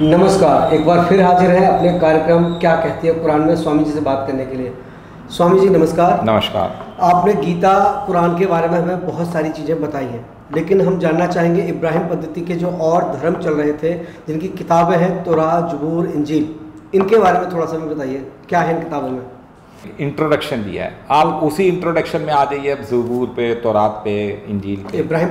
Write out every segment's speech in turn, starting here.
नमस्कार, एक बार फिर हाजिर है अपने कार्यक्रम क्या कहती है कुरान में स्वामी जी से बात करने के लिए। स्वामी जी नमस्कार। नमस्कार। आपने गीता कुरान के बारे में हमें बहुत सारी चीज़ें बताई हैं, लेकिन हम जानना चाहेंगे इब्राहिम पद्धति के जो और धर्म चल रहे थे, जिनकी किताबें हैं तौरात, जबूर, इंजील, इनके बारे में थोड़ा सा भी बताइए, क्या है इन किताबों में। इंट्रोडक्शन दिया है, आप उसी इंट्रोडक्शन में आ जाइए, अब ज़बूर पे, तौरात पे, इंजील पे, इब्राहिम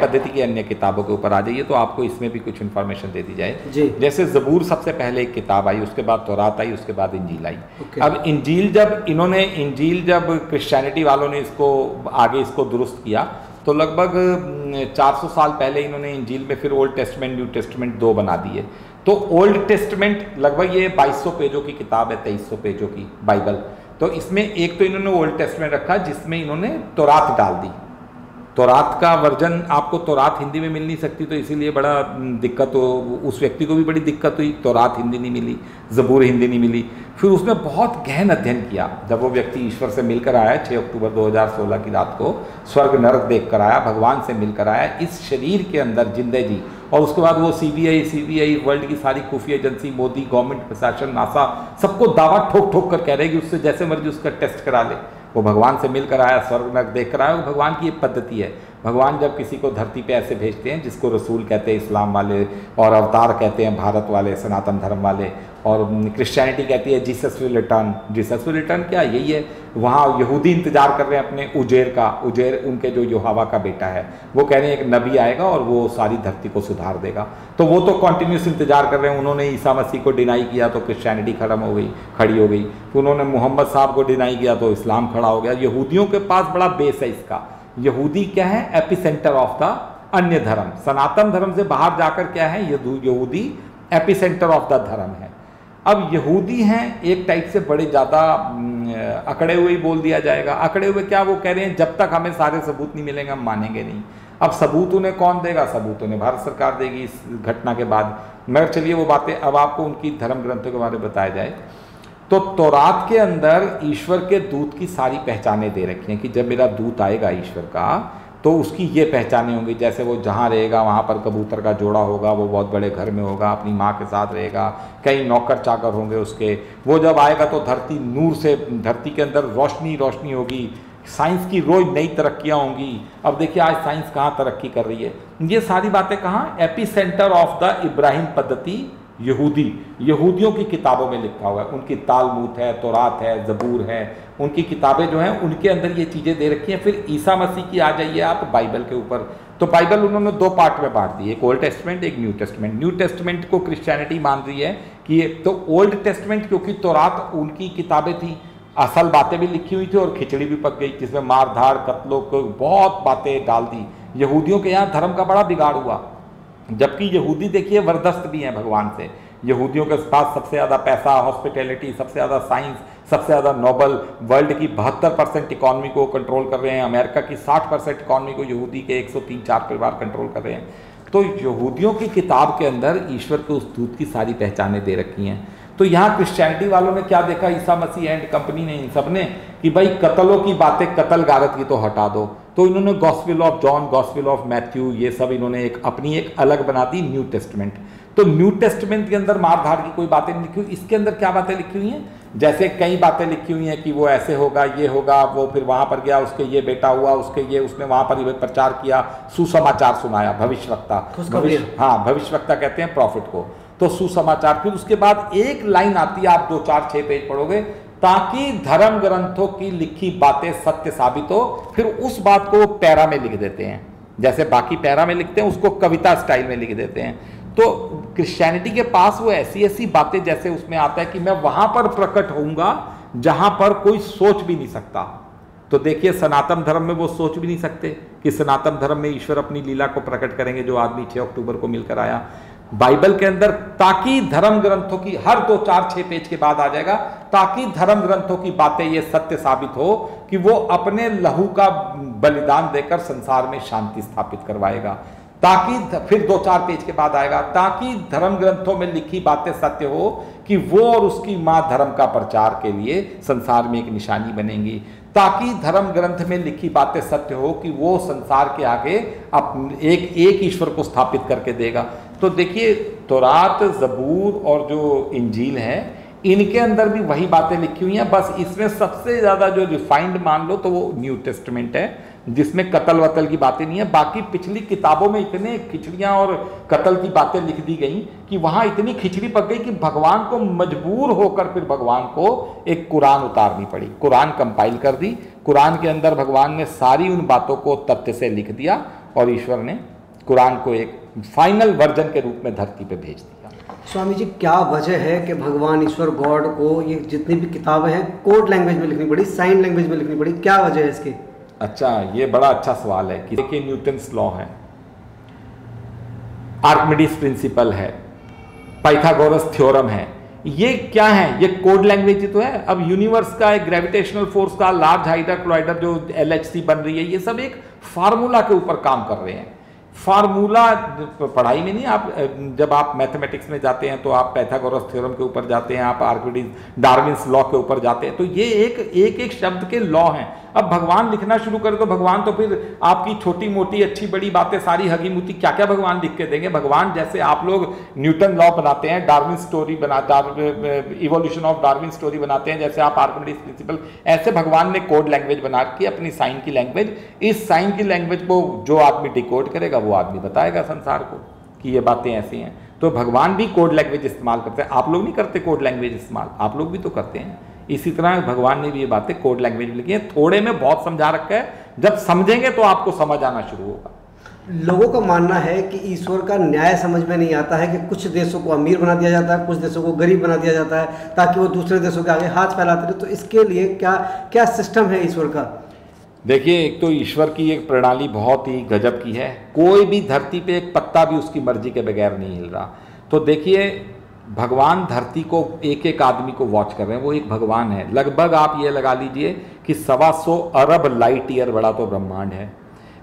पद्धति की अन्य किताबों के ऊपर आ जाइए तो आपको इसमें भी कुछ इन्फॉर्मेशन दे दी जाए जी। जैसे ज़बूर सबसे पहले एक किताब आई, उसके बाद तौरात आई, उसके बाद इंजील आई। अब इंजील जब क्रिश्चियनिटी वालों ने इसको दुरुस्त किया तो लगभग 400 साल पहले इन्होंने इंजील में फिर ओल्ड टेस्टमेंट, न्यू टेस्टमेंट दो बना दिए। तो ओल्ड टेस्टमेंट लगभग ये 2200 पेजों की किताब है, 2300 पेजों की बाइबल। तो इसमें एक तो इन्होंने ओल्ड टेस्टमेंट रखा जिसमें इन्होंने तौरात डाल दी। तौरात का वर्जन आपको तौरात हिंदी में मिल नहीं सकती, तो इसीलिए बड़ा दिक्कत हो, उस व्यक्ति को भी बड़ी दिक्कत हुई, तौरात हिंदी नहीं मिली, ज़बूर हिंदी नहीं मिली। फिर उसने बहुत गहन अध्ययन किया। जब वो व्यक्ति ईश्वर से मिलकर आया 6 अक्टूबर 2016 की रात को, स्वर्ग नरक देख कर आया, भगवान से मिलकर आया इस शरीर के अंदर जिंदगी, और उसके बाद वो सीबीआई वर्ल्ड की सारी खुफिया एजेंसी, मोदी, गवर्नमेंट, प्रशासन, नासा, सबको दावा ठोक ठोक कर कह रहे कि उससे जैसे मर्जी उसका टेस्ट करा ले। वो भगवान से मिलकर आया, स्वर्ग नरक देख कर आया। वो भगवान की एक पद्धति है। भगवान जब किसी को धरती पे ऐसे भेजते हैं, जिसको रसूल कहते हैं इस्लाम वाले, और अवतार कहते हैं भारत वाले, सनातन धर्म वाले, और क्रिश्चियनिटी कहती है Jesus will return. Jesus will return क्या, यही है। वहाँ यहूदी इंतजार कर रहे हैं अपने उजेर का, उजेर उनके जो योहावा का बेटा है, वो कह रहे हैं एक नबी आएगा और वो सारी धरती को सुधार देगा। तो वो तो कॉन्टिन्यूस इंतजार कर रहे हैं। उन्होंने ईसा मसीह को डिनाई किया तो क्रिश्चियनिटी खड़ी हो गई। तो उन्होंने मोहम्मद साहब को डिनाई किया तो इस्लाम खड़ा हो गया। यहूदियों के पास बड़ा बेस है इसका। यहूदी क्या है, एपिसेंटर ऑफ द अन्य धर्म। सनातन धर्म से बाहर जाकर क्या है, यहूदी एपिसेंटर ऑफ द धर्म है। अब यहूदी हैं एक टाइप से बड़े ज़्यादा अकड़े हुए ही बोल दिया जाएगा। अकड़े हुए क्या, वो कह रहे हैं जब तक हमें सारे सबूत नहीं मिलेंगे हम मानेंगे नहीं। अब सबूत उन्हें कौन देगा, सबूत उन्हें भारत सरकार देगी इस घटना के बाद। मगर चलिए वो बातें, अब आपको उनकी धर्म ग्रंथों के बारे में बताया जाए। तो तौरात के अंदर ईश्वर के दूत की सारी पहचानें दे रखी हैं कि जब मेरा दूत आएगा ईश्वर का तो उसकी ये पहचानें होंगी। जैसे वो जहाँ रहेगा वहाँ पर कबूतर का जोड़ा होगा, वो बहुत बड़े घर में होगा, अपनी माँ के साथ रहेगा, कई नौकर चाकर होंगे उसके। वो जब आएगा तो धरती नूर से, धरती के अंदर रोशनी रोशनी होगी। साइंस की रोज नई तरक्कियाँ होंगी। अब देखिए आज साइंस कहाँ तरक्की कर रही है। ये सारी बातें कहाँ, एपिसेंटर ऑफ द इब्राहिम पद्धति यहूदियों की किताबों में लिखा हुआ है। उनकी तालमूद है, तौरात है, ज़बूर है, उनकी किताबें जो हैं उनके अंदर ये चीज़ें दे रखी हैं। फिर ईसा मसीह की आ जाइए आप बाइबल के ऊपर, तो बाइबल उन्होंने 2 पार्ट में बांट दी, एक ओल्ड टेस्टमेंट, एक न्यू टेस्टमेंट। न्यू टेस्टमेंट को क्रिश्चियनिटी मान रही है कि ये तो ओल्ड टेस्टमेंट, क्योंकि तौरात उनकी किताबें थी, असल बातें भी लिखी हुई थी और खिचड़ी भी पक गई, जिसमें मार धाड़, कत्लों को बहुत बातें डाल दी। यहूदियों के यहाँ धर्म का बड़ा बिगाड़ हुआ, जबकि यहूदी देखिए वरदस्त भी हैं भगवान से। यहूदियों के पास सबसे ज़्यादा पैसा, हॉस्पिटैलिटी, सबसे ज़्यादा साइंस, सबसे ज़्यादा नोबल, वर्ल्ड की 72% इकॉनमी को कंट्रोल कर रहे हैं। अमेरिका की 60% इकॉनमी को यहूदी के 103-4 परिवार कंट्रोल कर रहे हैं। तो यहूदियों की किताब के अंदर ईश्वर के उस दूत की सारी पहचानें दे रखी हैं। तो यहाँ क्रिश्चियनिटी वालों ने क्या देखा, ईसा मसीह एंड कंपनी ने, इन सब ने, कि भाई कत्लों की बातें, कत्ल गारत की तो हटा दो। तो इन्होंने gospel of John, gospel of Matthew, ये सब इन्होंने अपनी एक अलग बना दी, न्यू टेस्टमेंट। तो न्यू टेस्टमेंट के अंदर मार धाड़ की कोई बातें नहीं लिखी हुई। इसके अंदर क्या बातें लिखी हुई हैं, जैसे कई बातें लिखी हुई हैं कि वो ऐसे होगा, ये होगा, वो फिर वहाँ पर गया, उसके ये बेटा हुआ, उसके ये, उसने वहाँ पर ये प्रचार किया, सुसमाचार सुनाया, भविष्यवक्ता। हाँ, भविष्यवक्ता कहते हैं प्रॉफिट को। तो सुसमाचार। फिर उसके बाद एक लाइन आती है, आप 2, 4, 6 पेज पढ़ोगे, ताकि धर्म ग्रंथों की लिखी बातें सत्य साबित हो। फिर उस बात को पैरा में लिख देते हैं, जैसे बाकी पैरा में लिखते हैं उसको कविता स्टाइल में लिख देते हैं। तो क्रिश्चियनिटी के पास वो ऐसी ऐसी बातें, जैसे उसमें आता है कि मैं वहां पर प्रकट होऊंगा जहां पर कोई सोच भी नहीं सकता। तो देखिए सनातन धर्म में वो सोच भी नहीं सकते कि सनातन धर्म में ईश्वर अपनी लीला को प्रकट करेंगे, जो आदमी 6 अक्टूबर को मिलकर आया। बाइबल के अंदर, ताकि धर्म ग्रंथों की, हर 2, 4, 6 पेज के बाद आ जाएगा, ताकि धर्म ग्रंथों की बातें ये सत्य साबित हो कि वो अपने लहू का बलिदान देकर संसार में शांति स्थापित करवाएगा। ताकि फिर 2, 4 पेज के बाद आएगा, ताकि धर्म ग्रंथों में लिखी बातें सत्य हो कि वो और उसकी मां धर्म का प्रचार के लिए संसार में एक निशानी बनेंगी। ताकि धर्म ग्रंथ में लिखी बातें सत्य हो कि वो संसार के आगे एक ईश्वर को स्थापित करके देगा। तो देखिए तौरात, ज़बूर और जो इंजील है, इनके अंदर भी वही बातें लिखी हुई हैं, बस इसमें सबसे ज़्यादा जो रिफाइंड मान लो तो वो न्यू टेस्टमेंट है, जिसमें कत्ल वतल की बातें नहीं है। बाकी पिछली किताबों में इतने खिचड़ियाँ और कत्ल की बातें लिख दी गई कि वहाँ इतनी खिचड़ी पक गई कि भगवान को मजबूर होकर फिर भगवान को एक कुरान उतारनी पड़ी, कुरान कंपाइल कर दी। कुरान के अंदर भगवान ने सारी उन बातों को तथ्य से लिख दिया और ईश्वर ने कुरान को एक फाइनल वर्जन के रूप में धरती पे भेज दिया। स्वामी जी, क्या वजह है कि भगवान ईश्वर गॉड को ये जितनी भी किताबें हैं कोड लैंग्वेज में लिखनी पड़ी, साइन लैंग्वेज में लिखनी पड़ी, क्या वजह है इसकी? अच्छा, ये बड़ा अच्छा सवाल है कि देखिए, न्यूटन्स लॉ है, आर्किमिडीज प्रिंसिपल है, पाइथागोरस थ्योरम है, ये क्या है? ये कोड लैंग्वेज ही तो है। अब यूनिवर्स का एक ग्रेविटेशनल फोर्स का लार्ज हाइड्रा कोलाइडर जो LHC बन रही है, ये सब एक फार्मूला के ऊपर काम कर रहे हैं। फार्मूला पढ़ाई में नहीं, आप जब आप मैथमेटिक्स में जाते हैं तो आप पाइथागोरस थ्योरम के ऊपर जाते हैं, आप आर्किमिडीज डार्विन्स लॉ के ऊपर जाते हैं, तो ये एक शब्द के लॉ हैं। अब भगवान लिखना शुरू करे तो भगवान तो फिर आपकी छोटी मोटी अच्छी बड़ी बातें सारी हगी मुती क्या क्या भगवान लिख के देंगे? भगवान जैसे आप लोग न्यूटन लॉ बनाते हैं, Darwin story evolution of Darwin story बनाते हैं, जैसे आप आर्किमिडीज प्रिंसिपल, ऐसे भगवान ने कोड लैंग्वेज बना के अपनी साइन की लैंग्वेज, इस साइन की लैंग्वेज को जो आदमी डिकोड करेगा वो आदमी बताएगा संसार को कि ये बातें ऐसी हैं। तो भगवान भी कोड लैंग्वेज इस्तेमाल करते हैं। आप लोग नहीं करते कोड लैंग्वेज इस्तेमाल, आप लोग भी तो करते हैं। इसी तरह भगवान ने भी ये बातें कोड लैंग्वेज में लिखी है। थोड़े में बहुत समझा रखा है, जब समझेंगे तो आपको समझ आना शुरू होगा। लोगों का मानना है कि ईश्वर का न्याय समझ में नहीं आता है कि कुछ देशों को अमीर बना दिया जाता है, कुछ देशों को गरीब बना दिया जाता है ताकि वो दूसरे देशों के आगे हाथ फैलाते रहे। तो इसके लिए क्या क्या सिस्टम है ईश्वर का? देखिए, एक तो ईश्वर की एक प्रणाली बहुत ही गजब की है। कोई भी धरती पे एक पत्ता भी उसकी मर्जी के बगैर नहीं हिल रहा। तो देखिए, भगवान धरती को एक एक आदमी को वॉच कर रहे हैं, वो एक भगवान है। लगभग आप ये लगा लीजिए कि 125 अरब लाइट ईयर बड़ा तो ब्रह्मांड है,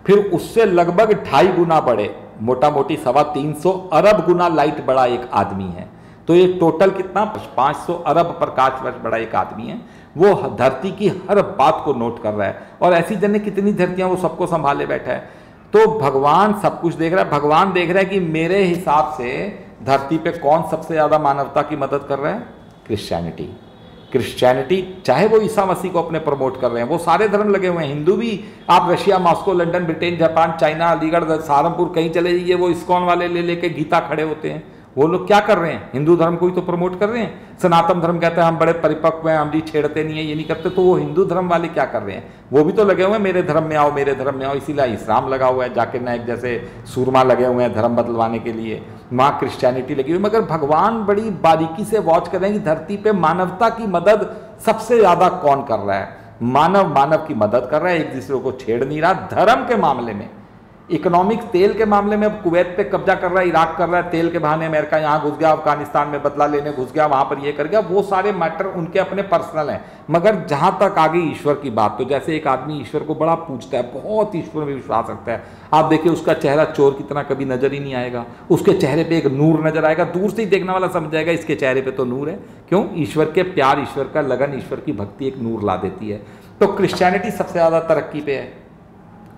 फिर उससे लगभग 2.5 गुना बड़े, मोटा मोटी 325 अरब गुना लाइट बड़ा एक आदमी है। तो ये टोटल कितना, 500 अरब प्रकाश वर्ष बड़ा एक आदमी है। वो धरती की हर बात को नोट कर रहा है, और ऐसी जन्ने कितनी धरतियां वो सबको संभाले बैठा है। तो भगवान सब कुछ देख रहा है। भगवान देख रहा है कि मेरे हिसाब से धरती पे कौन सबसे ज़्यादा मानवता की मदद कर रहा है? क्रिश्चियनिटी। चाहे वो ईसा मसीह को अपने प्रमोट कर रहे हैं, वो सारे धर्म लगे हुए हैं। हिंदू भी, आप Russia, Moscow, London, Britain, Japan, China, Aligarh, Saharanpur, कहीं चले जाइए, वो इस्कॉन वाले ले लेके गीता खड़े होते हैं। वो लोग क्या कर रहे हैं? हिंदू धर्म को ही तो प्रमोट कर रहे हैं। सनातन धर्म कहते हैं हम बड़े परिपक्व हैं, हम जी छेड़ते नहीं है, ये नहीं करते। तो वो हिंदू धर्म वाले क्या कर रहे हैं? वो भी तो लगे हुए हैं मेरे धर्म में आओ, मेरे धर्म में आओ। इसीलिए इस्लाम लगा हुआ है, जाकिर नाइक जैसे सूरमा लगे हुए हैं धर्म बदलवाने के लिए। वहाँ क्रिश्चियनिटी लगी हुई। मगर भगवान बड़ी बारीकी से वॉच कर रहे हैं कि धरती पे मानवता की मदद सबसे ज्यादा कौन कर रहा है। मानव की मदद कर रहा है, एक दूसरे को छेड़ नहीं रहा। धर्म के मामले में, इकोनॉमिक्स, तेल के मामले में अब कुवैत पे कब्जा कर रहा है, इराक कर रहा है, तेल के बहाने अमेरिका यहाँ घुस गया, अफगानिस्तान में बदला लेने घुस गया, वहाँ पर ये कर गया। वो सारे मैटर उनके अपने पर्सनल हैं। मगर जहाँ तक आ गई ईश्वर की बात, तो जैसे एक आदमी ईश्वर को बड़ा पूजता है, बहुत ईश्वर में विश्वास रखता है, आप देखिए उसका चेहरा चोर की तरह कभी नजर ही नहीं आएगा। उसके चेहरे पे एक नूर नजर आएगा, दूर से ही देखने वाला समझ जाएगा इसके चेहरे पे तो नूर है। क्यों? ईश्वर के प्यार, ईश्वर का लगन, ईश्वर की भक्ति एक नूर ला देती है। तो क्रिश्चियनिटी सबसे ज़्यादा तरक्की पे है।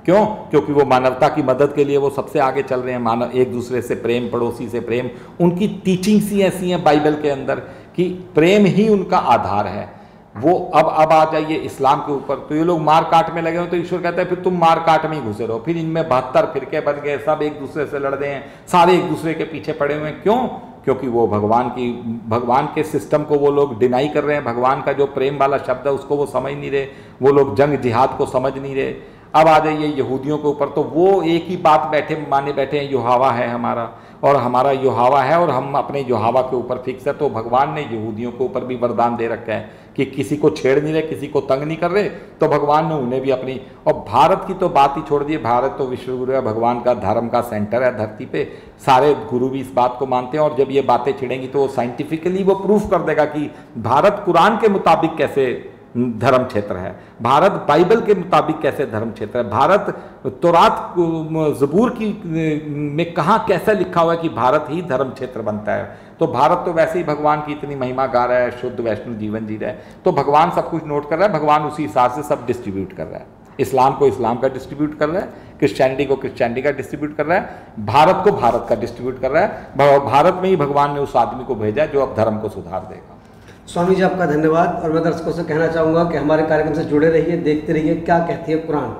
क्यों? क्योंकि वो मानवता की मदद के लिए वो सबसे आगे चल रहे हैं। मानव, एक दूसरे से प्रेम, पड़ोसी से प्रेम। उनकी टीचिंग्स ही ऐसी हैं बाइबल के अंदर कि प्रेम ही उनका आधार है। वो अब आ जाइए इस्लाम के ऊपर, तो ये लोग मार काट में लगे हो, तो ईश्वर कहता है फिर तुम मार काट में ही घुसे रहो। फिर इनमें 72 फिरके बन गए, सब एक दूसरे से लड़ रहे हैं, सारे एक दूसरे के पीछे पड़े हुए हैं। क्यों? क्योंकि वो भगवान के सिस्टम को वो लोग डिनाई कर रहे हैं। भगवान का जो प्रेम वाला शब्द है उसको वो समझ नहीं रहे। वो लोग जंग जिहाद को समझ नहीं रहे। अब आ जाइए यहूदियों के ऊपर, तो वो एक ही बात माने बैठे हैं, यहोवा है हमारा, और हमारा यहोवा है, और हम अपने यहोवा के ऊपर फिक्स है। तो भगवान ने यहूदियों के ऊपर भी वरदान दे रखा है कि किसी को छेड़ नहीं रहे, किसी को तंग नहीं कर रहे। तो भगवान ने उन्हें भी अपनी, और भारत की तो बात ही छोड़ दी। भारत तो विश्वगुरु है, भगवान का धर्म का सेंटर है धरती पे। सारे गुरु भी इस बात को मानते हैं, और जब ये बातें छिड़ेंगी तो साइंटिफिकली वो प्रूफ कर देगा कि भारत कुरान के मुताबिक कैसे धर्म क्षेत्र है, भारत बाइबल के मुताबिक कैसे धर्म क्षेत्र है, भारत तौरात ज़बूर की में कहाँ कैसा लिखा हुआ है कि भारत ही धर्म क्षेत्र बनता है। तो भारत तो वैसे ही भगवान की इतनी महिमा गा रहा है, शुद्ध वैष्णव जीवन जी रहा है। तो भगवान सब कुछ नोट कर रहा है, भगवान उसी हिसाब से सब डिस्ट्रीब्यूट कर रहा है। इस्लाम को इस्लाम का डिस्ट्रीब्यूट कर रहा है, क्रिश्चियनिटी को क्रिश्चियनिटी का डिस्ट्रीब्यूट कर रहा है, भारत को भारत का डिस्ट्रीब्यूट कर रहा है। भारत में ही भगवान ने उस आदमी को भेजा जो अब धर्म को सुधार देगा। स्वामी जी आपका धन्यवाद। और मैं दर्शकों से कहना चाहूँगा कि हमारे कार्यक्रम से जुड़े रहिए, देखते रहिए क्या कहती है कुरान।